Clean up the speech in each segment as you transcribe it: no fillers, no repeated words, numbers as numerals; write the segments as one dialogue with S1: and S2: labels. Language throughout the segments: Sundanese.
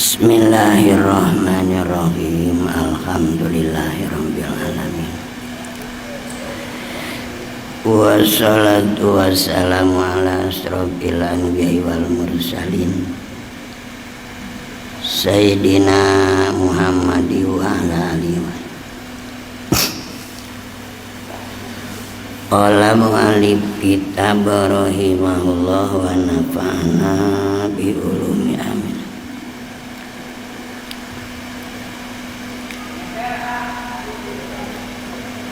S1: Bismillahirrahmanirrahim. Alhamdulillahirabbil alamin. Wassalatu wassalamu ala asyrofil anbiya'i wal mursalin Sayyidina Muhammadi wa ala alihi wa qala mu'allif kitab rahimahullah wa nafa'ana bi ulumi amin.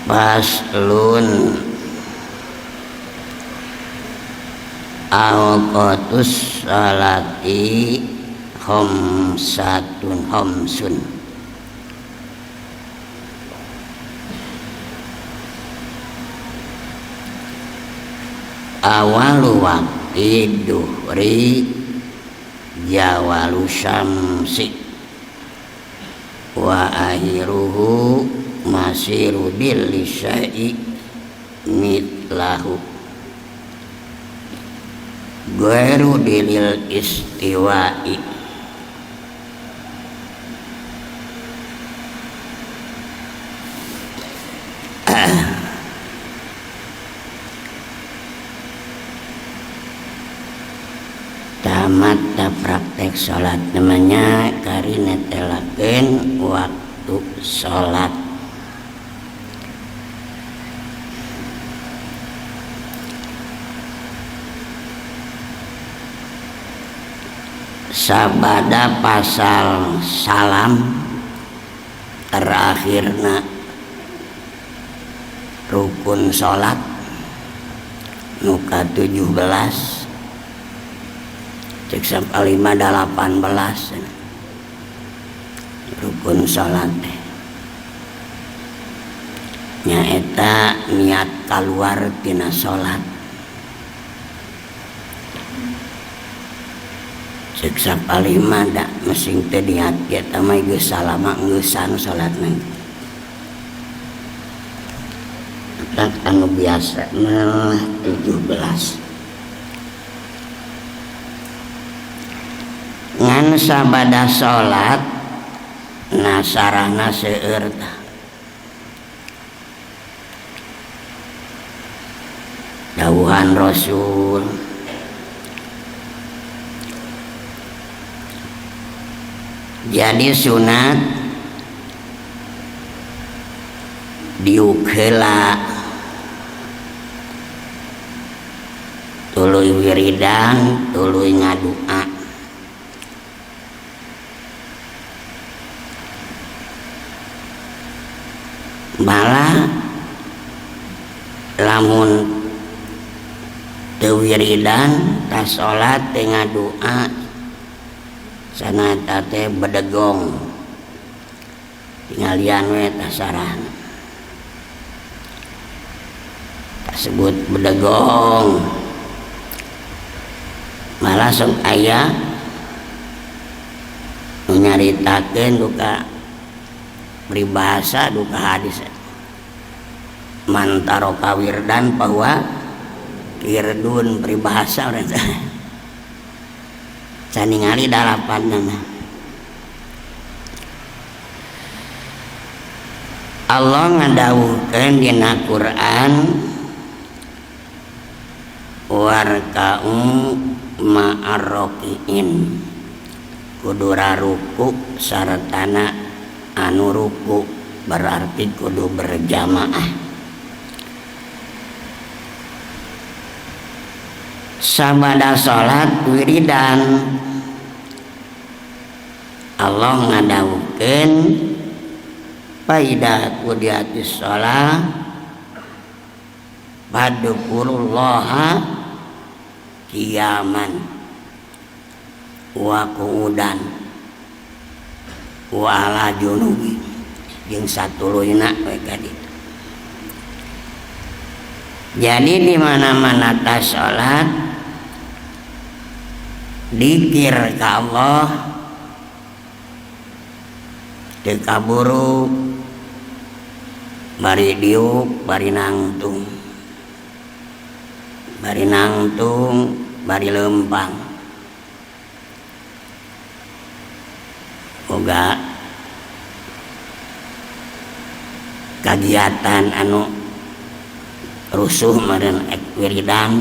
S1: Faslun awqatus salati khamsun awalu waqti duhri jawalu syamsi wa akhiruhu masiru bil syai mitlahu ghairu dilil istiwa'i tamat praktek sholat namanya karina telakeun waktu sholat. Sabada pasal salam terakhirna rukun sholat nuka 17 cek sampai 18 rukun sholat nyaeta niat keluar tina sholat cek sampai 5 dak mesing teh niat kita mah geus salama ngeusan sholatna tak anu biasa mah 17 ngan sabada sholat nasarana seueur dawuhan Rasul jadi sunat diukheula tuluy wiridan tuluy ngadua malah lamun teu wiridan tas salat teu ngadua sanata teh bedegong tingalian we tasaran tersebut bedegong malah sok aya nyaritakeun duka peribahasa duka hadis mantaro kawirdan bahwa kirdun peribahasa urang saningali dalapan Allah ngadawuhkeun dina Quran warka'u ma'arrokiin kudu raruku saratana anu ruku berarti kudu berjamaah. Sabada sholat wiridan Allah ngadawukeun faida qudiyatis sholat badzukurullaha qiyaman wa qu'udan wa ala junubi jeung satuluyna we kaditu. Jadi di mana-mana tas sholat dikir ka Allah teu kaburu bari diuk bari nangtung bari lempang boga kagiatan anu rusuh meureun ek wiridan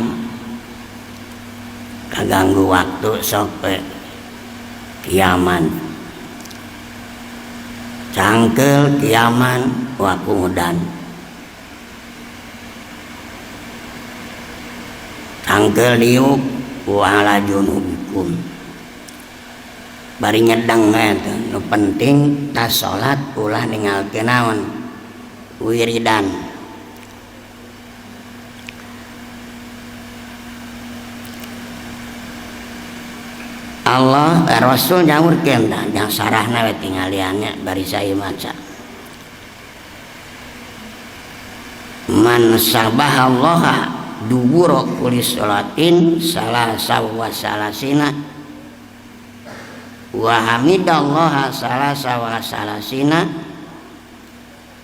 S1: kaganggu waktu sok kiaman cangkel kiaman wakungudan cangkel diuk wala junubikum bari nyedeng eta nu penting tas salat ulah ningalkeun naon wiridan. Allah Rasul nyaurkeun da yang sarahna we tinggaliannya bari saya maca man sabahallaha dubura kulli sholatin salasa wa salasina wa hamidallaha salasa wa salasina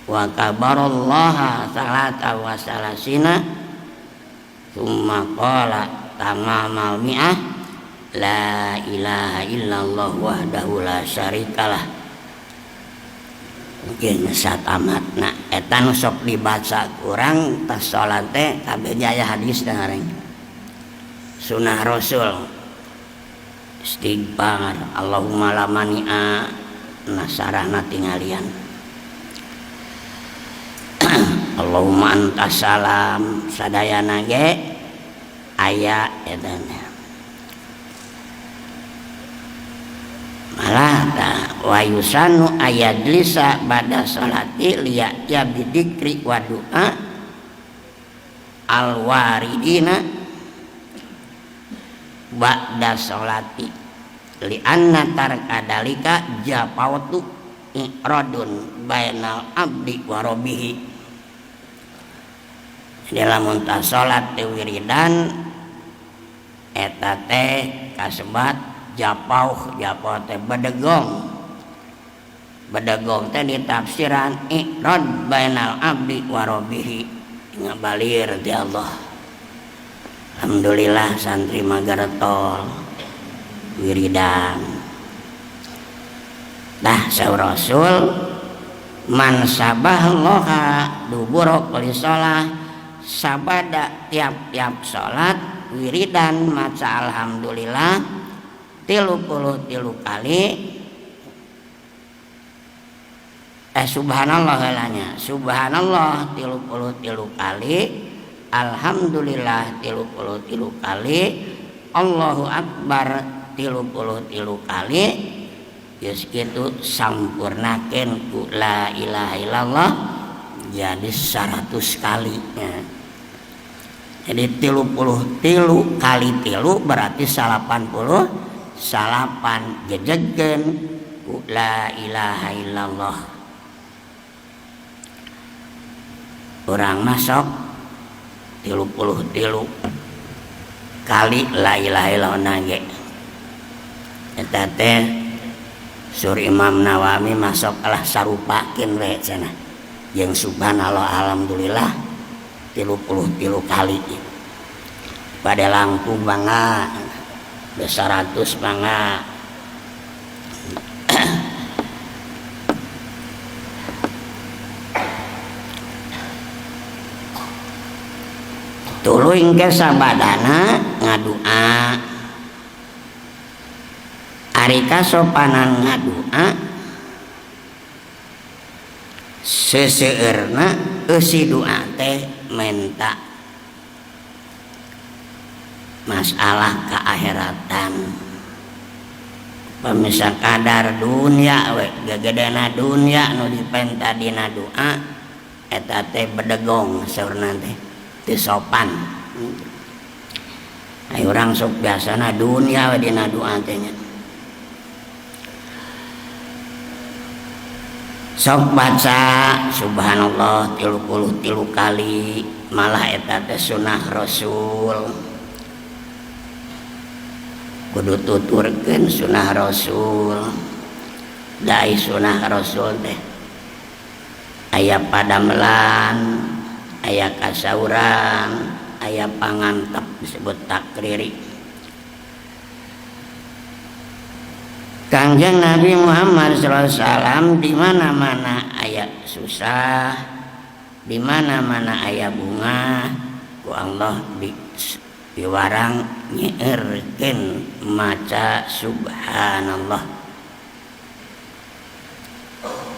S1: wa kabarallaha salata wa salasina tsumma qala tamamal mi'ah la ilaha illallah wahdahu la syarikalah mungkin satamatna eta nu sok dibaca kurang tas salat teh kabeh aya hadis da hareng sunah rasul istighfar Allahumma la mani'a nasarana tinggalian Allahumma antas salam sadayana ge aya eta malah wa yusanu ayadlisa bada salati liya ya bidikri wa du'a al waridina ba'da salati li anna tarkadalika japautu iradun bainal abdi wa rabbihi dalam tas salat teh wiridan eta teh kasebat japauh teh bedegong teh di tafsiran iqrad bainal abdi wa rabbihi ngabalir di Allah. Alhamdulillah santri magartol wiridan dah saur rasul man sabahallaha dubura kulli shalah sabada tiap-tiap salat wiridan maca alhamdulillah 33 kali subhanallah halanya subhanallah 33 kali alhamdulillah 33 kali Allahu akbar 33 kali geus kitu sampurnakeun ku la ilaha illallah jadi 100 kali jadi 33 kali 3 berarti 80 salapan jejegkeun ku la ilaha illallah urang masuk 33 kali la ilaha illallah nage eta teh sur Imam Nawawi masuk alah sarupakeun we cenah jeung subhanallah alhamdulillah 33 kali pada langkung bangga 100 bangga tuluy engke sabadana ngadua ari kasopanan ngadua seseueurna eusi doa teh menta masalah keakhiratan pemisah kadar dunia we gegedena dunia nu dipenta dina doa eta teh bedegong saurna teh teu sopan aya urang sok biasana dunia we dina doa teh nya sok baca subhanallah 33 kali malah eta teh sunah rasul kudu tuturkeun sunah rasul dai sunah rasul teh aya padamelan aya kasauran aya pangantep disebut takriri Kangjeng Nabi Muhammad SAW di mana-mana aya susah, di mana-mana aya bunga, ku Allah diwarang nyieurkeun maca subhanallah,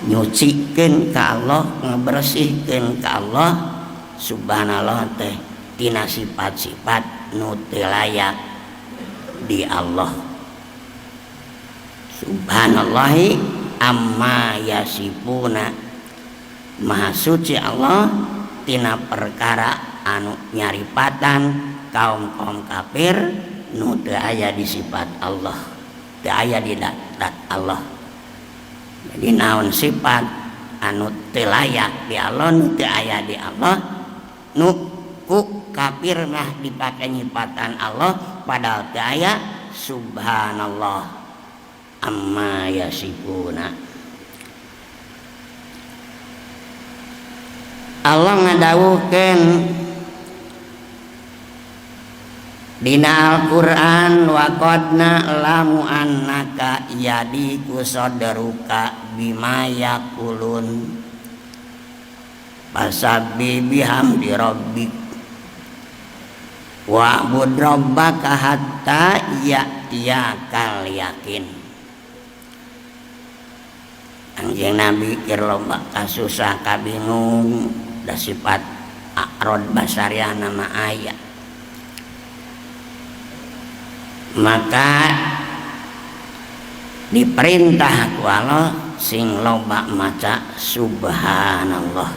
S1: nyucikeun ka Allah, ngebersihkeun ka Allah. Subhanallah teh tina sifat-sifat nu teu layak di Allah. Subhanallahi amma yasifuna, maha suci Allah tina perkara anu nyaripatan kaum kafir nu teu aya di sifat Allah, teu aya di dat Allah. Jadi naon sifat anu teu layak di Allah, nu teu aya di Allah, nu ku kafir mah dipake nyipatan Allah padahal teu aya. Subhanallah amma yasifuna. Allah ngadawuhkeun dina Al-Qur'an, wa qad na'lamu annaka yadiku sadruka bima yaqulun fasabbih bihamdi rabbik wa'bud rabbaka hatta ya'tiyakal yakin. Kangjeng Nabi keur loba kasusah kabingung da sifat a'rad basariah nama aya. Maka diperintah ku Allah sing loba maca subhanallah.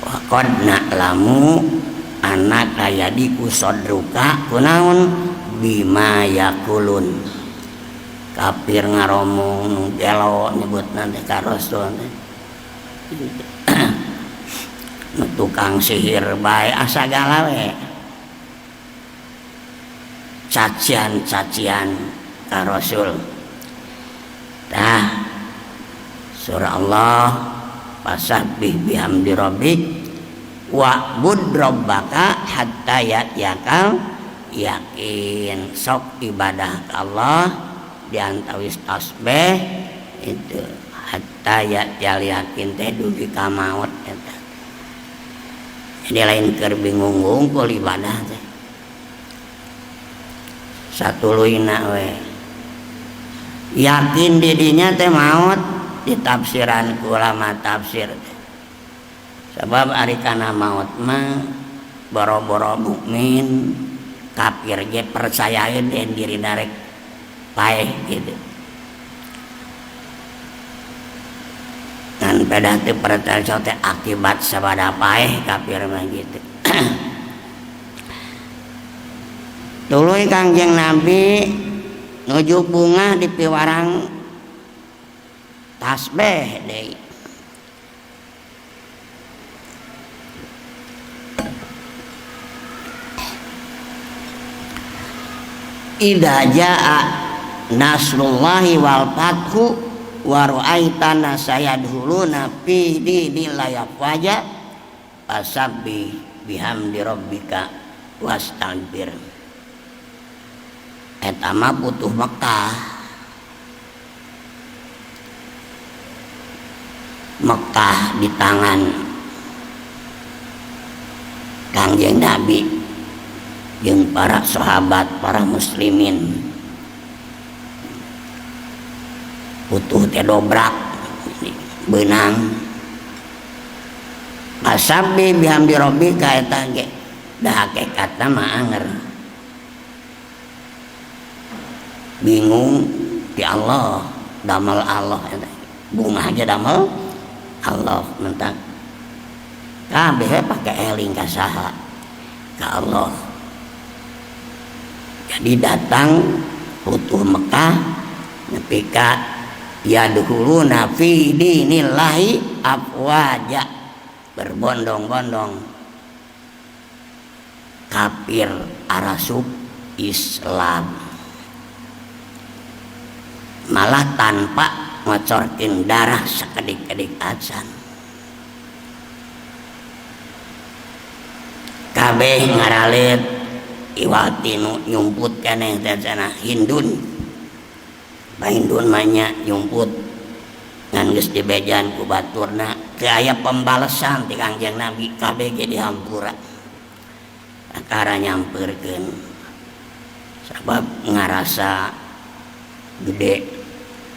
S1: Wa qad na'lamu annaka yadiku sadruka kunaun bima yaqulun. Kafir ngaromong gelo nyebut nanti ka Rasul tukang sihir bae asagala we cacian ka Rasul. Tah surah Allah fasabbih bihamdi rabbik wa'bud rabbaka hatta ya'tiyakal yakin. Sok ibadah ka Allah diantawis tasbih itu hatta ya'tiyal yakin teh dugi ka maut eta. Jadi lain keur bingung ngungkul ibadah teh. Satuluina we yakin didinya teh maut di tafsiran ku ulama tafsir teh. Sebab ari kana maut mah boro-boro mukmin kafir ge percayain diri darek paeh gitu. Dan pada teu percaya teh akibat sabada paeh kafir mah gitu. Tuluy Kangjeng Nabi nuju bunga di piwarang tasbih deui. Idza jaa nasrullahi wal fathu wa ra'aitana sayadkhuluna fi dinillahi afwaja fasabbih bihamdi rabbika wastaghfir. Eta mah butuh Mekah. Mekah di tangan Kangjeng Nabi jeung para sahabat, para muslimin. Butuh teh dobrak beunang. Fasabbih bihamdi rabbika eta ge da hakikatna mah anger. Bingung di Allah, damel Allah bunga aja damel Allah mentak kabeh pake eling ka saha ka Allah. Jadi datang putuh Mekah nepi ka yadkhuluna fi dinillahi afwaja, berbondong-bondong kafir arasub Islam, malah tanpa ngocorkin darah sakedik-kedik acan. Kabeh ngaralit iwati nu nyumput keneh teh cenah hindun hindun manya nyumput ngan geus dibejan ku baturna teu aya pembalesan ti Kangjeng Nabi kabeh ge dihampura akara nyampeurkeun sabab ngarasa gede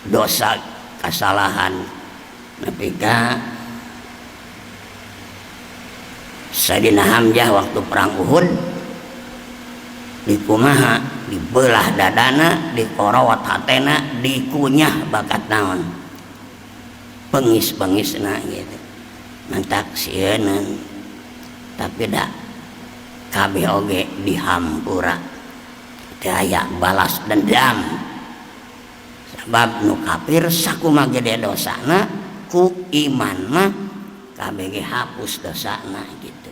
S1: dosa kesalahan nepi ka Sayyidina Hamzah waktu perang Uhud dikumaha dibelah dadana dikorowat hatena dikunyah bakat naon pengis-pengisna gitu mentak sieun tapi da kabeh oge dihampura teu aya balas dendam sebab nu kafir sakumaha gede dosana ku iman mah kabeh ge hapus dosana gitu.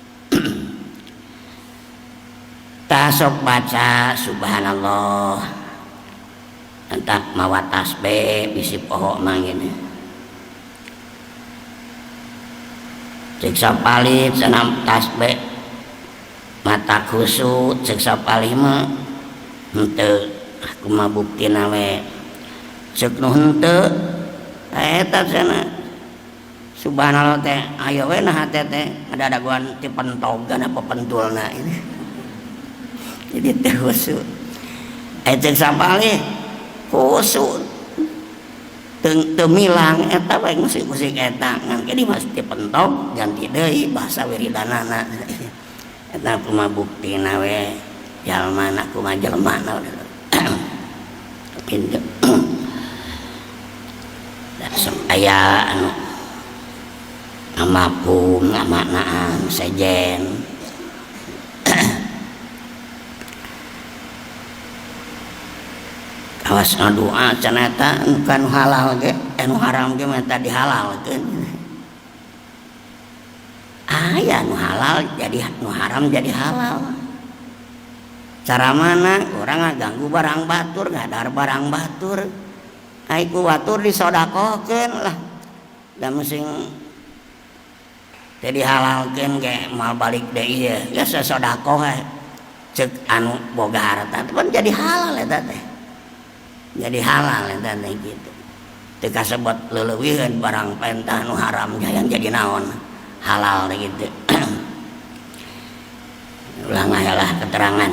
S1: Tasok baca subhanallah entak mawa tasbih bisi poho mangene cek sapalit senam tasbih mata khusuk cek sapalih mah henteu aku mah buktina we cek nu henteu eta cenah subhanallah teh aya we nah hate teh ngadaguan ti pentogan apa pentulna ini jadi teh khusuk cek sapalih khusuk teu milang eta bae musik-musik eta ngan kedi mah ti pentog ganti deui basa wiridanana eta kumaha buktina we jalmana kumaha jelmana pintu aya anu ngamakum ngamaknaan sejen awas doa cenah eta bukan halal ge anu haram ge mah tadi halalkeun aya nu halal jadi nu haram jadi halal cara mana orang ngaganggu barang batur ngadar barang batur ai ku batur disodakokeun lah da meusing teu dihalalkeun ge mal balik deui ieu ya sasodakoh ceuk anu boga harta pun jadi halal eta teh jadi halal eta teh gitu teu kasebut leuleuwieun barang pentah nu haram yang jadi naon halal gitu ulang ayalah keterangan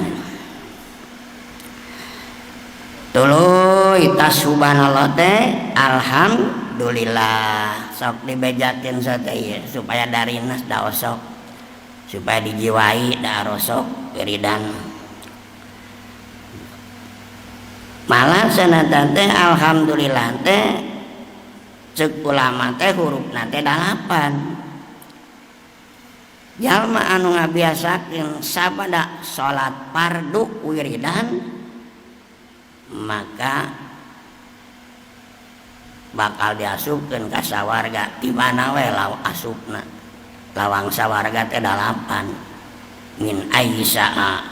S1: tuluy tas subhanallah teh alhamdulillah sok dibejakeun sateu supaya dari nas da osok supaya dijiwai da rosok wiridan malah sanatan teh alhamdulillah teh ceuk ulama teh hurufna teh 8 jalma anu ngabiasakeun sabada salat fardu wiridan maka bakal diasupkeun ka sawarga di mana we asupna lawang sawarga teh 8 min aisaa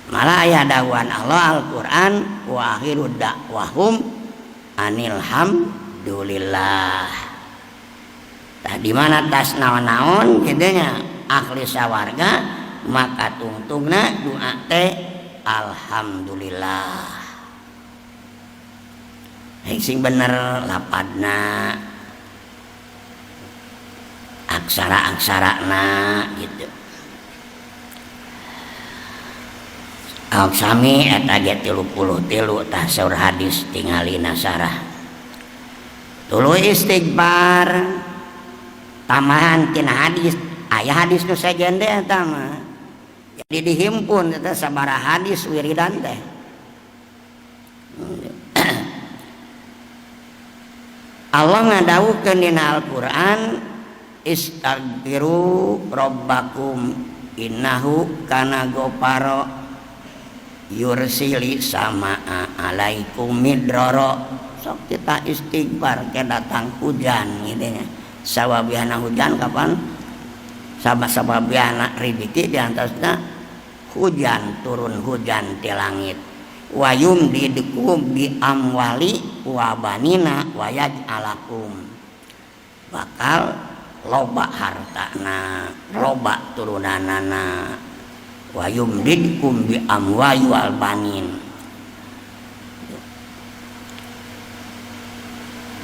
S1: malah aya dawuhan Allah Al-Qur'an wa akhirud da'wahum anil hamdulillah tah di mana tas naon-naon kitu nya ahli sawarga maka tungtungna doa teh alhamdulillah sing bener lapadna aksara-aksarana gitu sami eta ge 33 tah saur hadis tingalina sarah tuluy istighfar tambahan tina hadis aya hadis nu sejen teh eta mah jadi dihimpun eta sabaraha hadis wiridan teh Allah ngadawukeun dina Al-Qur'an istaghfiru rabbakum innahu kana ghafara yursili samaa alaikum midrara sok kita istighfar ke datang hujan gitu nya sawabiana hujan kapan sababiana rizki di atasna hujan turun hujan di langit wayum didukum bi amwali wa banina wa yaj'alakum bakal loba hartana loba turunanana wa yumdidkum bi amwali wal banin.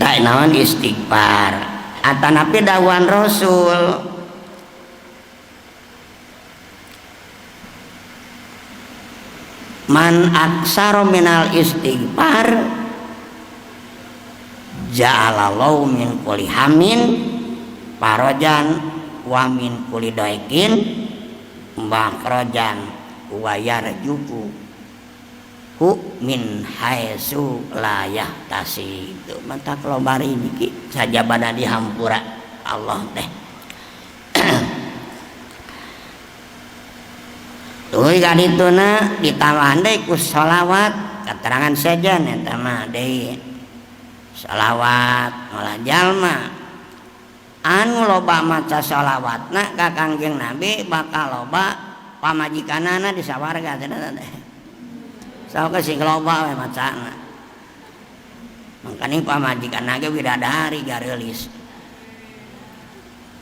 S1: Tak naon istighfar atanapi dawan Rasul man aksaro minal istighfar ja'alallahu min kulli hamin parajan wa min kulli daikin makhrajan wa yarjuku hu min haitsu la yahtasib. Itu mata kelobari niki sajabana dihampura Allah teh. Tuh kadituna ditambahan deui ku sholawat, keterangan saja eta mah deui. Sholawat malah jalma anu loba maca sholawatna ka Kangjeng Nabi bakal loba pamajikanana di sawarga teh. Sok sing loba we macana. Mangkani pamajikanna ge widadari gareulis.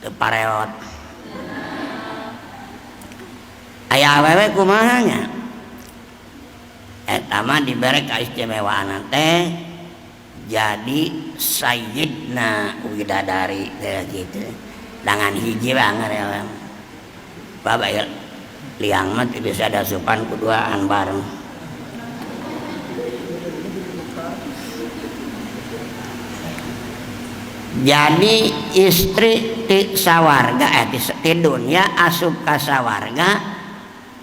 S1: Teu pareot. Aya awewe kumaha nya? Eta mah dibere kaistimewaan teh jadi sayyidna widadari teh gitu. Dengan hiji banget ya. Bapak ya liang mah bisa ada supan kuduaan bareng. Jadi istri ti sawarga ti dunya asup ka sawarga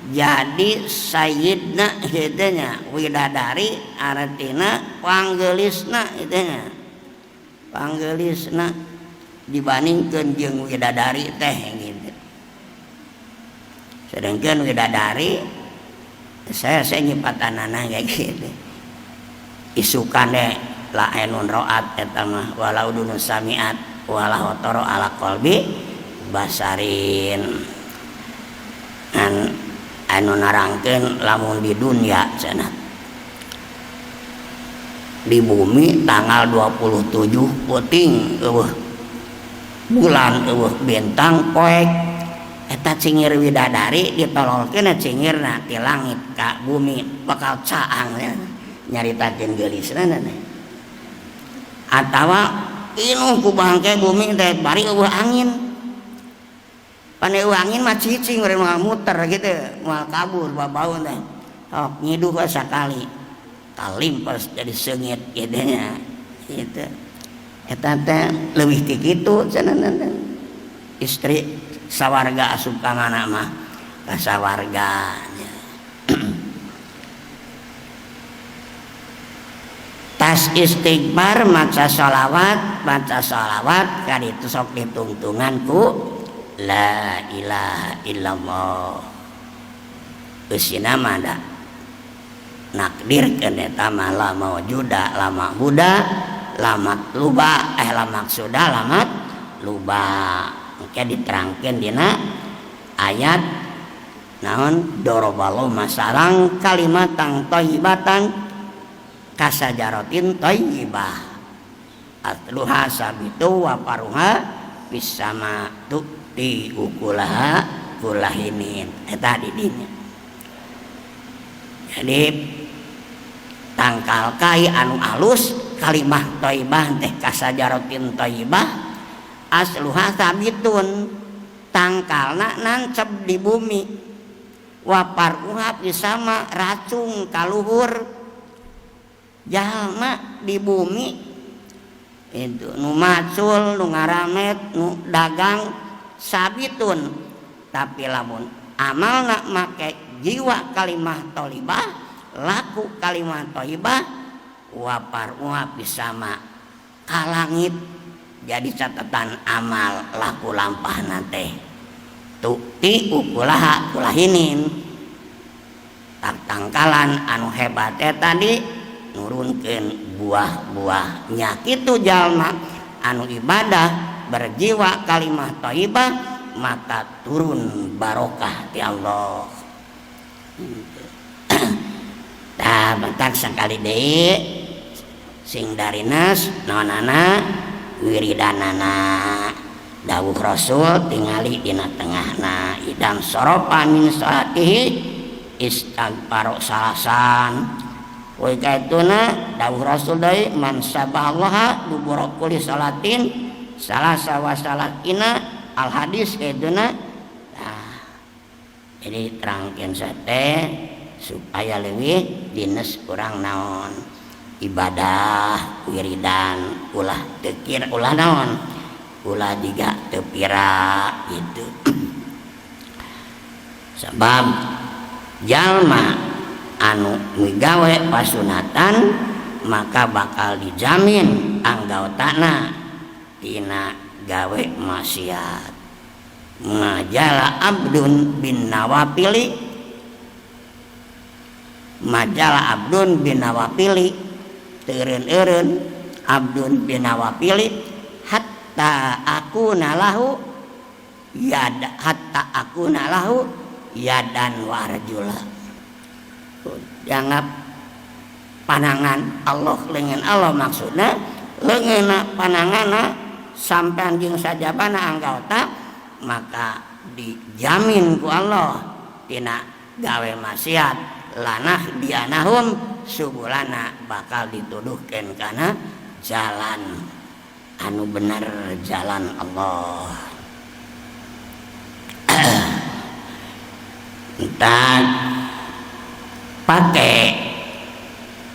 S1: jadi sayyidna hitenya widadari artina panggeulisna hitenya panggeulisna dibandingkeun jeung widadari teh gitu. Sedangkan widadari saya nyipatanana kayak gitu isukan deh la ainun ro'at eta mah walau dunun samiat wala hotoro ala qalbi basarin anu narangkeun lamun di dunya cenah di bumi tanggal 27 peuting eueuh bulan eueuh bintang poek eta cingir widadari ditololkeun cingirna ti langit ka bumi bakal caang ya nyaritakeun geulisna teh atawa inu ku bangke bumi teh bari eueuh angin pane eueuh angin mah cicing urang mah muter gitu moal kabur babaun teh sok ngiduh sakali kalimpas jadi seungit kitu nya kitu eta teh leuwih ti kitu cenah istri sawarga asup ka mana mah ka sawarga. Tas istighfar maca sholawat kaditu sok ditungtungan ku la ilaha illallah eusina mah da nakdirkeun eta mah la maujuda la ma'buda la matluba la maksuda la matluba engke diterangkeun dina ayat naon doroballahu masarang kalimatan thayyibatan kasajaratin thayyibah atluha sabitu wa paruha bisama tukti ukulaha kulahinin eta di dinya. Jadi tangkal kai anu alus kalimah thayyibah teh kasajaratin thayyibah asluha sabitun tangkalna nancep di bumi wa paruha bisama racung kaluhur jalma di bumi itu nu macul nu ngaramet nu dagang sabitun tapi lamun amalna make jiwa kalimah thayyibah laku kalimah thayyibah wa paruha bisama kalangit jadi catatan amal laku lampahna teh tukti ukulaha kulahinin tangkalan anu hebat tadi nurunkeun buah-buahnya kitu jalma anu ibadah berjiwa kalimah thayyibah maka turun barokah ti Allah. Tah bentar sakali deui sing darinas naonana wiridanana dawuh Rasul tingali dina tengahna idam sorofa min salatihi istighfar salasan wa kaituna dawuh Rasul deui man sabahallaha dubura kulli salatin salasa wa salakina al hadis kaituna. Nah, jadi terangkeun sate supaya leuwih dines kurang naon ibadah wiridan ulah tekir ulah naon ulah juga tepira gitu. Sebab jalma anu migawe pasunatan maka bakal dijamin anggotana tina gawe maksiat. Majala abdun bin nawapili majala abdun bin nawapili teureun-eureun abdun bin nawapili hatta aku nalahu yadan warjula. Dianggap panangan Allah lengan Allah maksudna leungeunna pananganna sampean jeung sajabana anggota maka dijamin ku Allah tina gawe maksiat lanah dianahum subulana bakal dituduhkeun kana jalan anu bener jalan Allah. Entar pakai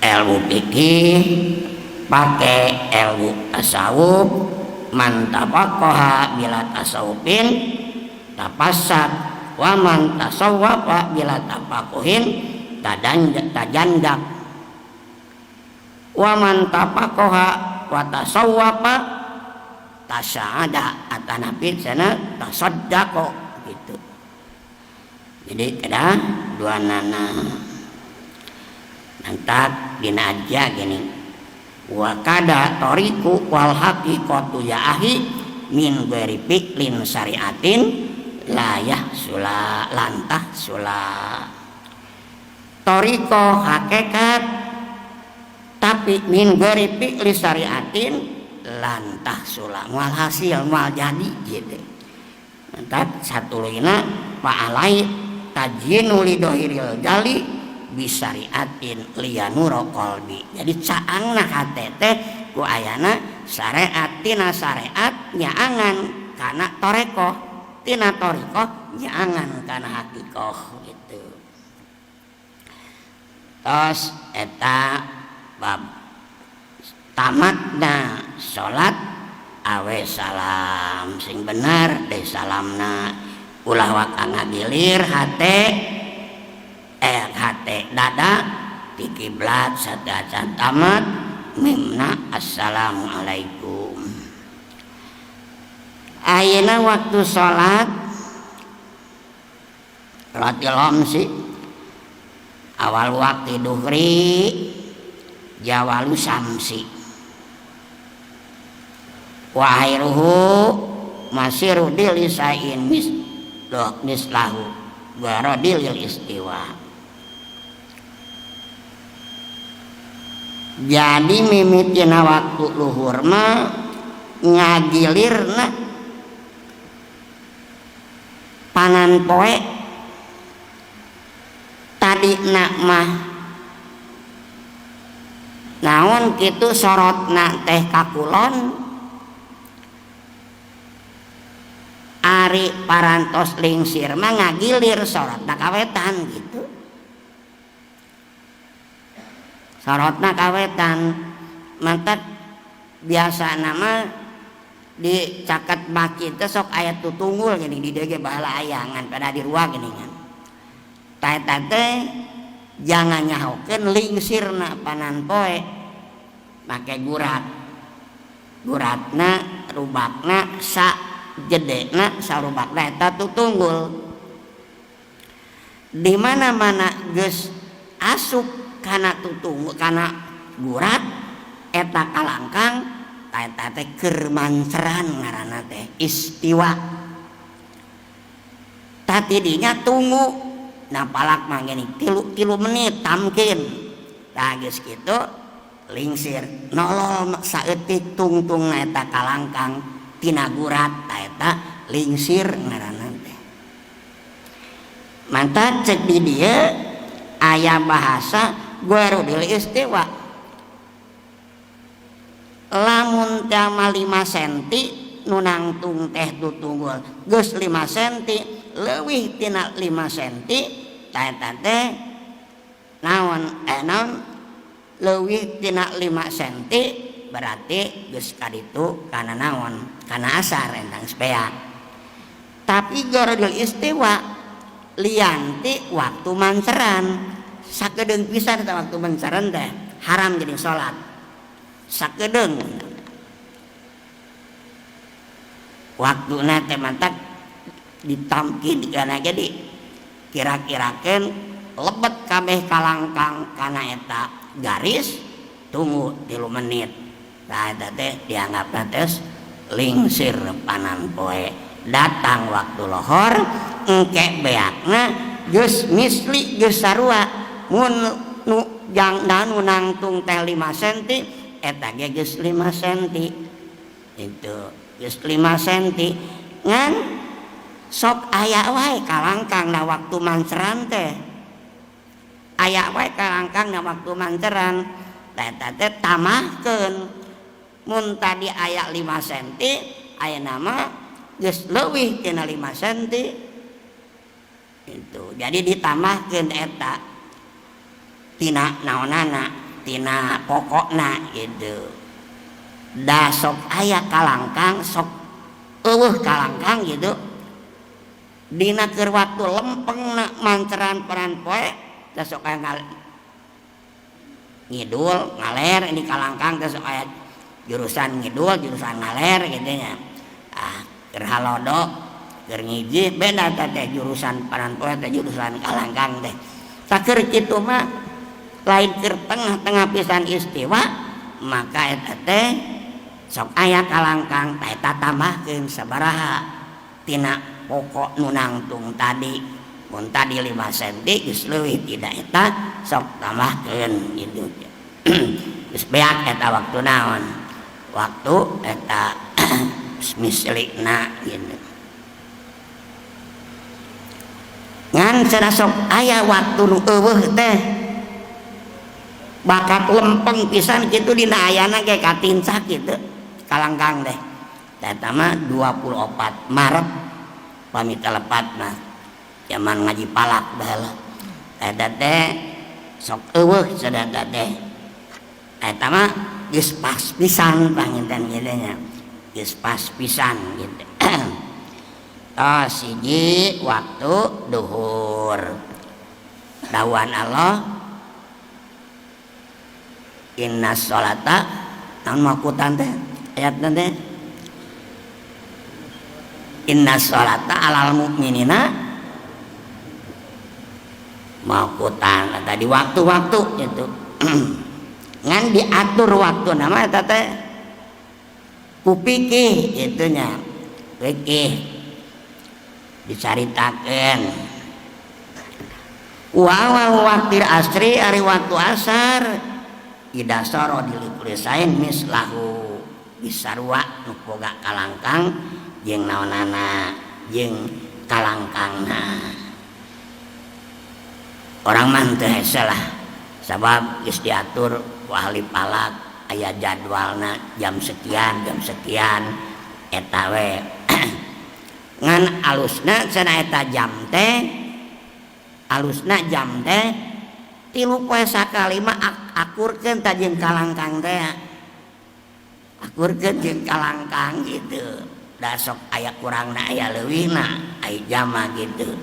S1: ilmu fikih, pakai ilmu tasawuf, man tafaqaha bila tasawufin tapassat wa man tasawwafa bila tafaquhin tajandak wa man tafaqaha wa tasawwafa tasyahada atanapi sana tasaddaqo gitu. Jadi kada dua nana nantak dina aja gini wa kada toriku wal haqiqatu ya ahi min ghairi fi'lin syariatin layah sula lantah sula toriko hakikat tapi min ghairi fi'li syariatin lantah sula mual hasil mual jadi gitu. Nantak satuluyna fa'alai tajinu lidohiril jali bisyariatin liyanuro qalbi. Jadi caangna hate teh ku ayana syariat tina syariat nyaangan kana toreko tina toriko nyaangan kana hakikoh gitu. Tos eta bab tamatna salat awe salam sing bener deh salamna ulah waka ngagilir hate dada di kiblat sadacan tamat mimna assalamualaikum. Ayeuna waktu salat salatil khamsi awal waktu duhri jawalu samsi wa khairuhu masiru dilisain mislahu barodil istiwa. Jadi mimitina waktu luhur mah ngagilirna panan poe tadi nak mah naon kitu sorotna teh kakulon ari parantos lingsir mah ngagilir sorotna kawetan gitu. Sorotna kawetan mantat biasa nama di caket baki teh sok aya tutunggul gini di dege bahala ayangan pada di ruang gini kan. Taeta teh jangan nyahokeun lingsirna panan poe make gurat. Guratna rubakna sa jedena sarubakna eta tutunggul. Di mana-mana geus asup kana tutung kana gurat eta kalangkang eta teh keur manceran ngaranna teh istiwa. Tati dinya tunggu napalak mah gini 3 menit tamkin. Tah geus kitu lingsir nolol saeutik tungtung eta kalangkang tina gurat eta lingsir ngaranna teh. Mantap cek di dieu aya bahasa gharudil istiwa. Lamun tama 5 cm nu nangtung teh tutunggul geus 5 cm leuwih tina 5 cm eta teh naon leuwih tina 5 cm berarti geus kaditu kana naon kana asar entang spea. Tapi gharudil istiwa lianti waktu manceran sakedeung pisan eta waktu manceran teh haram jadi salat sakedeung waktuna teh mantap ditamkin kana jadi kira-kirakeun lebet kabeh kalangkang kana eta garis tunggu 3 menit. Tah eta teh dianggapna tes lingsir panan poe. Datang waktu lohor engke beakna geus misli geus sarua mun nu jangna nu nangtung teh 5 cm eta ge geus 5 cm itu geus 5 cm ngan sok aya wae kalangkangna waktu manceran teh aya wae kalangkangna waktu manceran tah eta teh tamahkeun mun tadi aya 5 cm aya nama geus leuwih tina 5 cm itu jadi ditambahkeun eta tina naonana tina pokokna gitu. Da sok aya kalangkang sok eueuh kalangkang gitu dina keur waktu lempengna manceran peran poe da sok aya ngidul ngaler ini kalangkang da sok aya jurusan ngidul jurusan ngaler gitu nya. Keur halodo keur ngiji beda teh jurusan paran poe teh jurusan kalangkang teh. Saker kitu mah lain keur tengah-tengah pisan istiwa maka eta teh sok aya kalangkang tah eta tambahkeun sabaraha tina pokok nu nangtung tadi. Mun tadi 5 cm geus leuwih tidak eta sok tambahkeun gitu. Geus beak eta waktu naon? Waktu eta mislikna gitu. Ngan cenah sok aya waktu nu eueuh teh bakat lempeng pisan kitu dina ayana ge katincak kitu kalangkang teh. Eta mah 24 Maret pamit lepat mah zaman ngaji palak baheula. Eta teh sok eueuh sadada teh. Eta mah geus pas pisan panginten kitu nya. Geus pas pisan gitu. Siji waktu duhur dawan Allah inna sholata naon makutan teh ayat teh inna sholata alal mu'minina makutan tadi waktu-waktu itu ngan diatur waktu nama eta teh ku pikih itunya pikih dicaritakeun wa waktir asri ari waktu asar idasaro dilikulisain mislahu bisarwa nu boga kalangkang jeung naonana jeung kalangkangna orang mah teu hese lah sabab geus diatur ku ahli palak aya jadwalna jam sekian eta we ngan alusna cenah eta jam teh alusna jam teh 3 poe sakali mah akurkeun ta jeung kalangkang teh akurkeun jeung kalangkang gitu da sok aya kurangna aya leuwihna aya jama gitu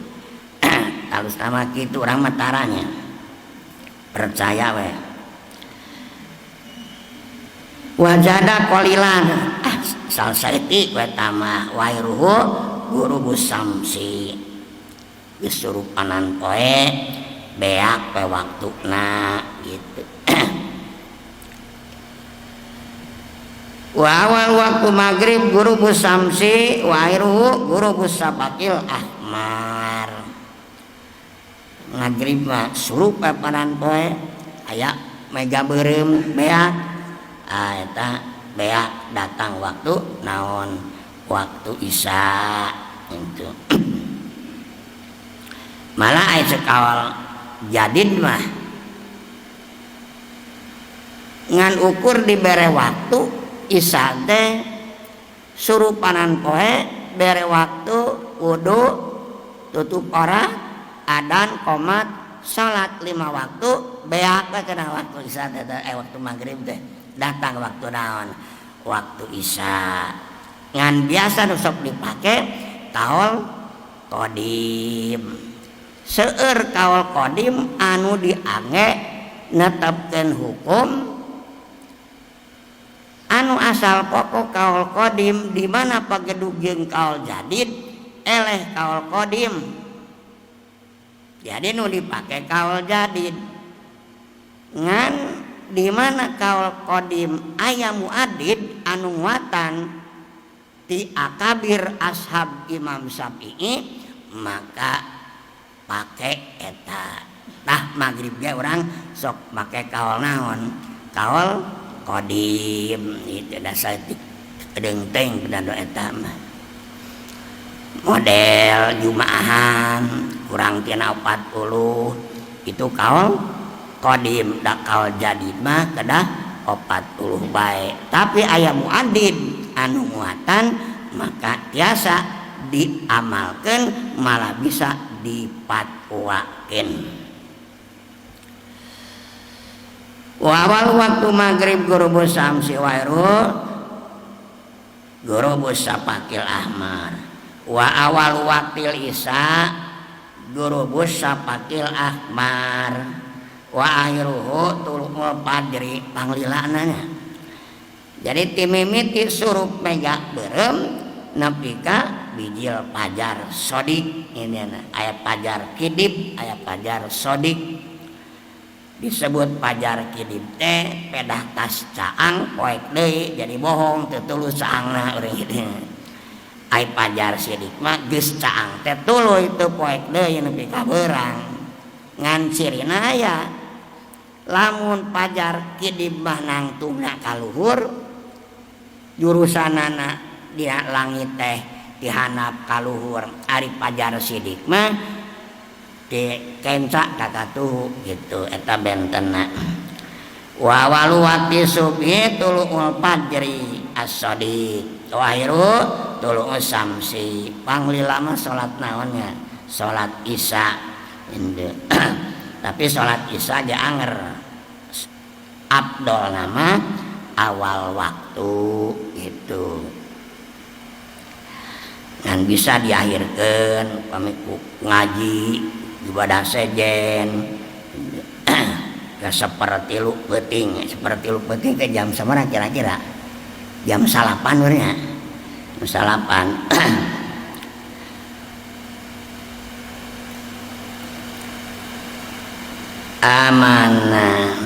S1: alusna mah kitu urang mah taranya percaya we wajada qalilan salsaiti we tamah wairuhu guru busamsi disuruh panan poe beak pe waktuna gitu. Wa waktu maghrib guru busamsi wairuhu guru busabakil ahmar maghrib mah suruh pe panan poe aya mega beureum beak eta beak datang waktu naon waktu isya itu. Malah aya sekawal jadid mah ngan ukur dibere waktu isya teh surupanan poe bere waktu wudu tutup aurat adan qomat salat 5 waktu beak kana waktu isya teh waktu maghrib teh datang waktu naon waktu isya ngan biasa nu sok dipake kaul qadim seueur kaul qadim anu diangge netepkeun hukum anu asal pokok kaul qadim di mana pagedug jeung kaul jadid eleh kaul qadim jadi nu dipake kaul jadid ngan di mana kaul qadim aya muaddid anu nguatan ti akabir ashab Imam Syafi'i maka pake eta tah maghrib ge urang sok make kaul naon kaul qadim itu dasar dengteng dan eta mah model jumaahan kurang tina 40 itu kaul qadim da kaul jadid mah kedah 40 bae tapi aya muaddid anu muatan maka tiasa diamalkeun malah bisa dipatwakeun. Wa awal waktu maghrib gurubus samsi wairu gurubus sapakil ahmar wa awal waktil isya gurubus sapakil ahmar wa akhiruhu tulul padri panglilanana jadi timimiti surup mega berem nepi ka bijil pajar sodik ini ayat pajar kidib ayat pajar sodik disebut pajar kidib teh pedah tas caang poek deui jadi bohong teu tuluy caangna urang kitu ayat pajar sidik mah geus caang teh tuluy teu poek deui nepi ka beurang ngan cirina aya lamun pajar kidib mah nangtungna ka luhur jurusanana dia langit teh dihanap ka luhur ari pajar sidik mah di kenca kakatuh gitu eta bentenna wa walu waqti subhi tulu'ul fajri as-shadiq wa akhiru tulu'us samsi panglila mah salat naonnya salat isya tapi salat isya ge anger afdol nama awal waktu gitu dan bisa diakhirkan pamiku ngaji ibadah sejen ya seperti lu penting ke jam sabaraha kira-kira jam 8 urnya jam 8 amanah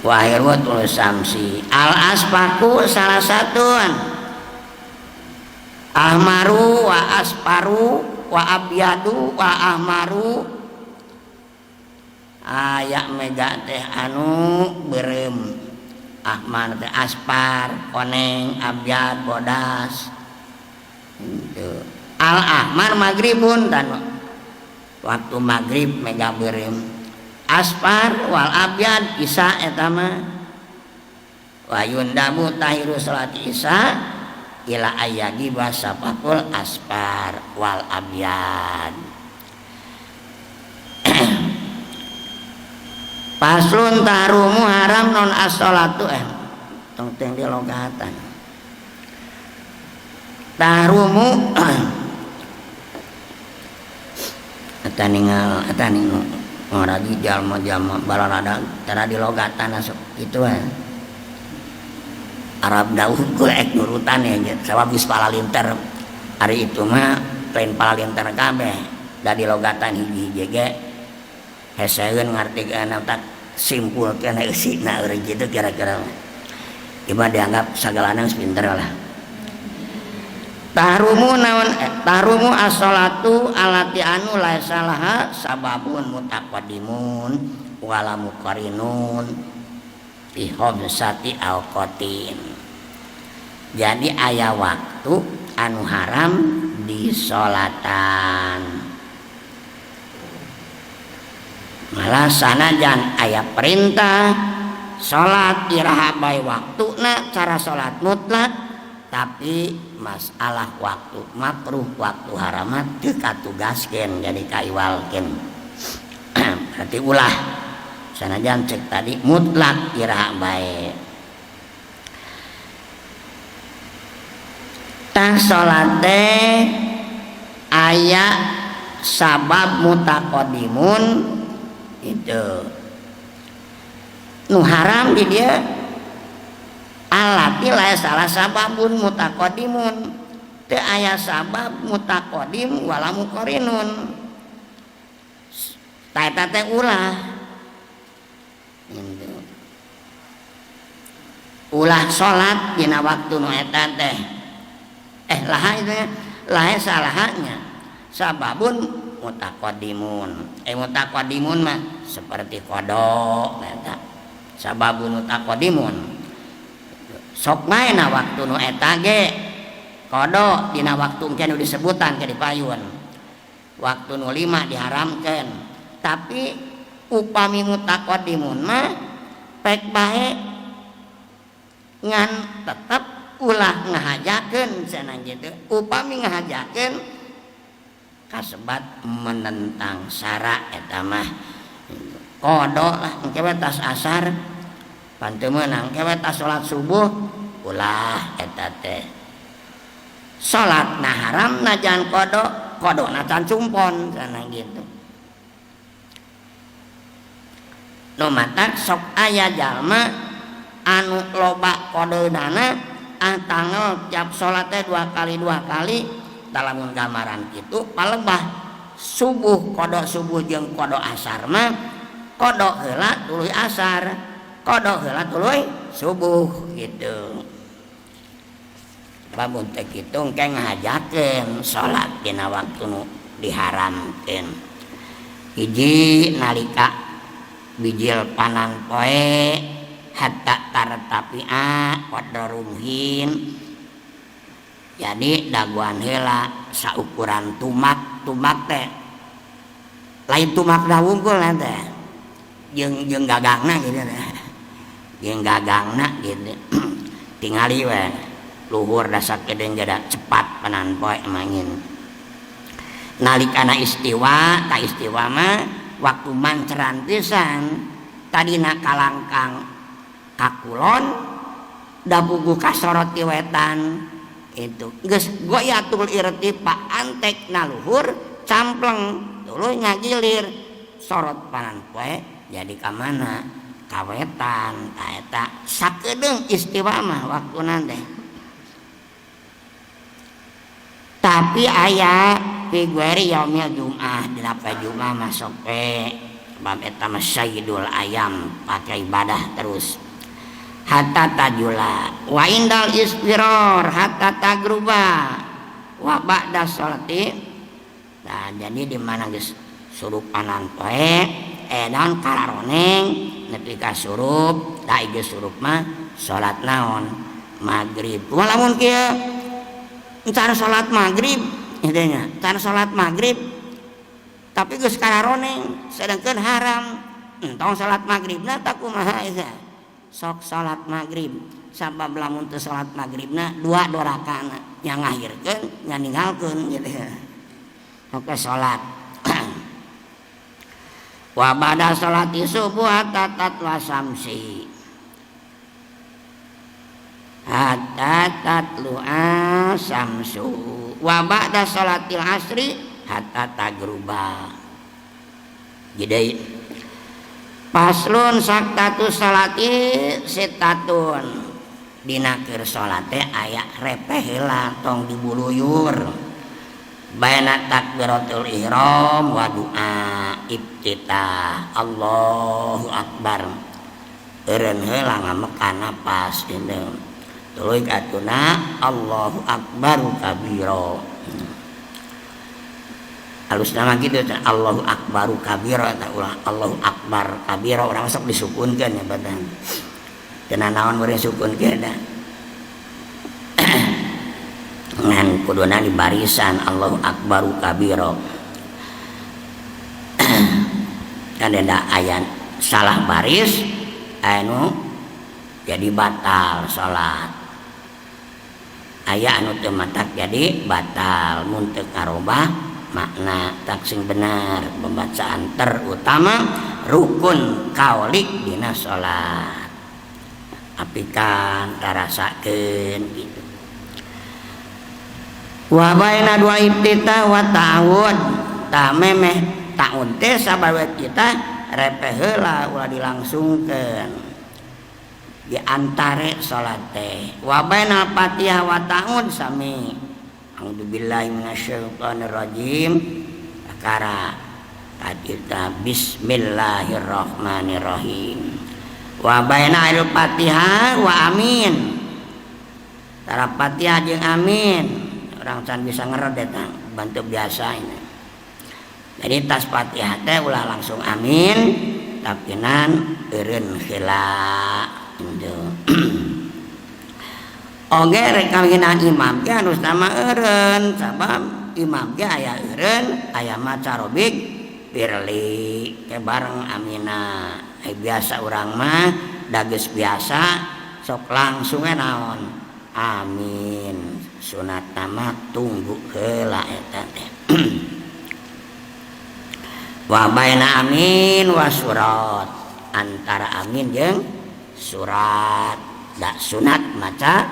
S1: wahir watul samsi al aspaku salah satuan ahmaru wa asparu wa abyadu wa ahmaru ayak mega teh anu berem ahmar teh aspar koneng abyad bodas gitu. Al ahmar maghribun dan waktu maghrib mega berem aspar wal abyad isya eta mah wa yundabu tahiru salat isya ila ayagi basapakul aspar wal abyad paslun tarumu haram non as-sholatu tong teng di logatan tarumu eta ningal ngoragi jalma-jalma balarada tara di logatan asup kitu Arab daud golek nurutan ya sawabis palalinter hari itu mah lain palalinter kabeh da di logatan hiji-hiji ge heseun ngartikeun tak simpulkeun eusina urang kitu kira-kira ieu dianggap sagalana geus pinter lah tarumu naon tarumu as-sholatu alati anu laisa laha sababun mutaqaddimun wala muqarinun fi habsati awqatin jadi aya waktu anu haram di salatan. Malah sanajan aya perintah salat iraha bae waktuna cara salat mutlak, tapi masalah waktu makruh waktu haram teu katugaskeun jadi kaiwalkeun. Berarti ulah sanajan cek tadi mutlak iraha bae. Tah salat teh aya sabab mutaqaddimun itu nu haram di dia alati lae salah sababun mutaqaddimun teu aya sabab mutaqaddim wala muqarinun ta eta teh ulah ulah salat dina waktu nu eta teh lahe salahnya sababun mutaqaddimun mah seperti qada eta sababun mutaqaddimun sok maena waktu nu eta ge qada dina waktu engke nu disebutan ke dipayun waktu nu 5 diharamkeun, tapi upami mutaqaddimun mah pek bae ngan tetep ulah ngahajakeun cenah kitu. Upami ngahajakeun kasebat menentang syara eta mah qada lah engke we tas asar pan teu meunang engke we tas salat subuh ulah eta teh salatna haram najan qadana can cumpon cenah kitu. Nu matak sok aya jalma anu loba qadanana tanggal tiap salat teh 2 kali dalam gambaran kitu palebah subuh qada subuh jeung qada asar mah qada heula tuluy asar qada heula tuluy subuh gitu. Lamun teh kitu engke ngahajakeun salat dina waktu nu diharamkeun. Hiji nalika bijil panan poe hatta tartapi'a qadarumhin, jadi daguan heula saukuran tumak teh lain tumak da wungkul teh jeung gagangna gitu teh jeung gagangna gitu tingali we luhur da sakedeung jada cepat panan poe mangin. Nalikana istiwa ta istiwa mah waktu manceran pisan tadina kalangkang kakulon da bugu kasorot ti wetan itu geus goyatul irtifa antek na luhur campleng tuluy ngagilir sorot panan poe jadi ka mana ka wetan ta eta sakedeung istiwa mah waktuna teh. Tapi aya fi ghairi yaumil jum'ah dina poe Jumat masuk pe bab eta mah sayyidul ayam pakai ibadah terus hatta tajula wa indal istiror hatta tagruba wa ba'da sholati. Nah jadi di mana geus surup panan poe edan kararoneng nepi ka surup da geus surup mah salat naon magrib. Walamun kieu entar salat magrib itu nya entar salat magrib tapi geus kararoneng sedangkeun haram entong salat magribna tak kumaha eta sok salat magrib sabab lamun teu salat magribna 2 rakaatna nya ngahirkeun nya ninggalkeun gitu oke salat wa ba'da salati subuh hatta tatla samsi hatta tatlu samsu wa ba'da salatil asri hatta tagruba. Jadi paslun saktatu salati sitatun dina keur salat teh aya repeh heula tong dibuluyur baina takbiratul ihram wa du'a ibtitah Allahu akbar eureun heula ngamekan napas dina tuluy katuna Allahu akbar kabira halus nama gitu Allahu akbaru kabira ta ulah Allahu akbar kabira urang sok disukunkeun ya badan teu naon beureung sukunkeun da ngan kuduna di barisan Allahu akbaru kabiro. Kan ada ayat salah baris anu jadi batal salat, aya anu teu matak jadi batal mun teu karobah makna tak sing benar. Pembacaan terutama rukun kaulik dina salat, apikan tarasakeun gitu. Wa baina dua ibtita wa ta'awud, ta memeh ta'awud teh sababet kita repeh heula ulah dilangsungkeun di antare salat teh. Wa baina Fatihah wa ta'awud sami a'udzubillahi minasyaitonir rajim akara kadita bismillahirrahmanirrahim. Wa baina al-Fatihah wa amin, tara Fatihah jeung amin orang can bisa ngeredet bantu biasa ini. Jadi tas Fatihah teh ulah langsung amin tapi nan eureun heula gitu. Oge rek kawinan imam ge anu sama eureun sabab imam ge aya eureun aya maca robik firli ke bareng amina. Biasa urang mah dageus biasa sok langsung naon amin, sunat nama tunggu heula eta teh. Wa baina amin wa surat, antara amin jeung surat, da sunat maca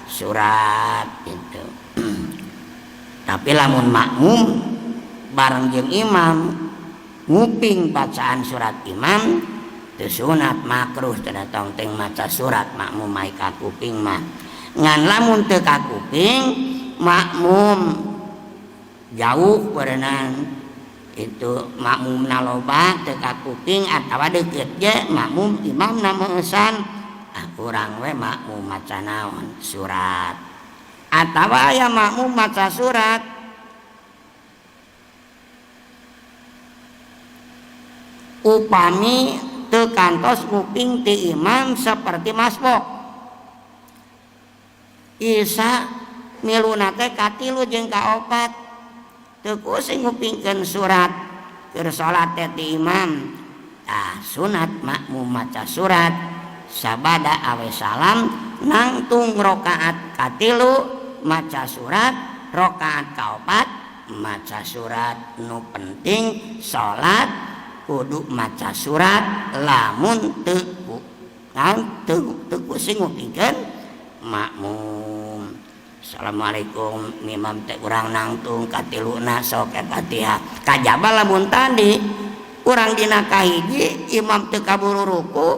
S1: surat itu. Tapi lamun makmum bareng jeung imam nguping bacaan surat imam teu sunat makruh teu datang teng maca surat makmum mai ka kuping mah. Ngan lamun teu ka kuping makmum jauh berenang itu makmum naloba teu ka kuping atawa deukeut ge makmum imam na meusan urang we makmum maca naon surat atawa aya makmum maca surat upami teu kantos kuping ti imam seperti masbuk isa miluna teh katilu jeung kaopat teu kusing ngupingkeun surat keur salat teh ti imam. Tah sunat makmum maca surat sabada awe salam nangtung rakaat katilu maca surat, rakaat kaopat maca surat. Nu penting salat kudu maca surat lamun teu kusing ngupingkeun makmum. Assalamualaikum imam teh urang nangtung katiluna sok Fatihah kajaba lamun tadi urang dina kahiji imam teu kaburu ruku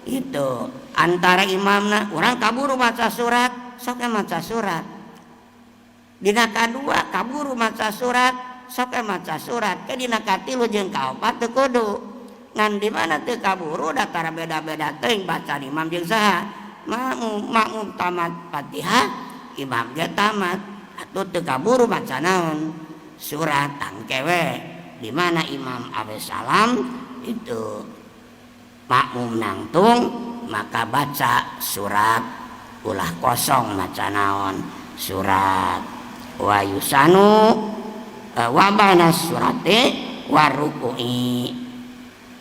S1: itu antara imamna urang kaburu maca surat sok maca surat, dina kadua kaburu maca surat sok maca surat, ke dina katilu jeung kaopat teu kudu. Ngan di mana teu kaburu da tara beda-beda teuing bacaan imam jeung saha makmum tamat Fatihah imam ge tamat atuh teu kaburu maca naon surat tangkewe. Di mana imam awe salam itu makmum nangtung maka baca surat ulah kosong maca naon surat. Wa yusanu wa baina surati wa ruku'i,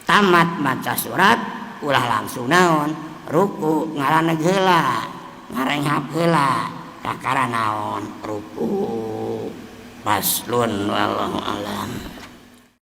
S1: tamat maca surat ulah langsung naon ruku ngaraneg heula ngarenghap heula kakara naon ruku. Paslun wallahu alam.